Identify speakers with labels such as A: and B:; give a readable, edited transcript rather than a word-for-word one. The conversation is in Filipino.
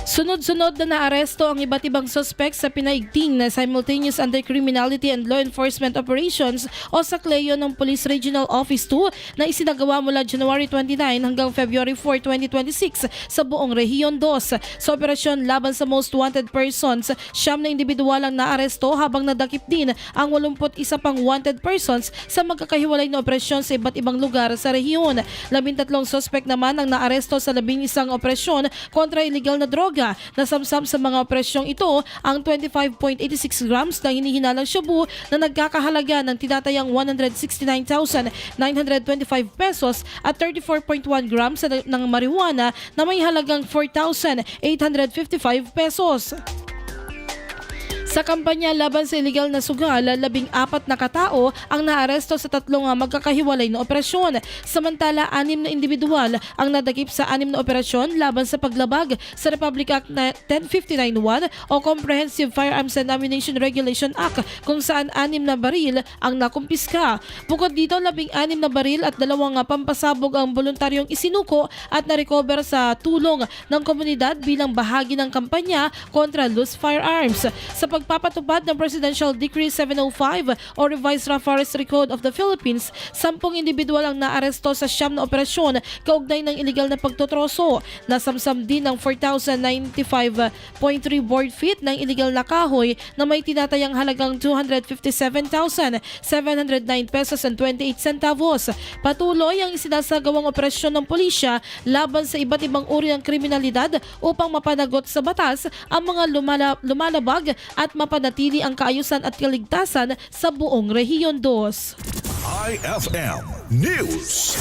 A: Sunod-sunod na naaresto ang iba't ibang suspect sa pinaigting na Simultaneous Anti-Criminality and Law Enforcement Operations o SACLEO ng Police Regional Office 2 na isinagawa mula January 29 hanggang February 4, 2026 sa buong Rehiyon 2. Sa operasyon laban sa most wanted persons, 9 na individual ang naaresto habang nadakip din ang 81 pang wanted persons sa magkakahiwalay na operasyon sa iba't ibang lugar sa rehiyon. 13 suspect naman ang naaresto sa 11 operasyon kontra illegal na droga. Nasamsam sa mga operasyong ito ang 25.86 grams ng hinihinalang shabu na nagkakahalaga ng tinatayang 169,925 pesos at 34.1 grams ng marijuana na may halagang 4,855 pesos. Sa kampanya laban sa iligal na sugal, 14 na katao ang naaresto sa 3 magkakahiwalay na operasyon. Samantala, 6 na individual ang nadakip sa 6 na operasyon laban sa paglabag sa Republic Act 1059-1 o Comprehensive Firearms and Ammunition Regulation Act kung saan 6 na baril ang nakumpiska. Bukod dito, 16 na baril at 2 pampasabog ang voluntaryong isinuko at na-recover sa tulong ng komunidad bilang bahagi ng kampanya kontra loose firearms. Sa pagpapatupad ng Presidential Decree 705 o Revised Rough Forestry Code of the Philippines, 10 individual ang naaresto sa 9 na operasyon kaugnay ng iligal na pagtotroso. Nasamsam din ng 4,095.3 board feet ng iligal na kahoy na may tinatayang halagang 257,709 pesos and 28 centavos. Patuloy ang isinasagawang operasyon ng pulisya laban sa iba't ibang uri ng kriminalidad upang mapanagot sa batas ang mga lumalabag at mapanatili ang kaayusan at kaligtasan sa buong Rehiyon 2.
B: IFM News.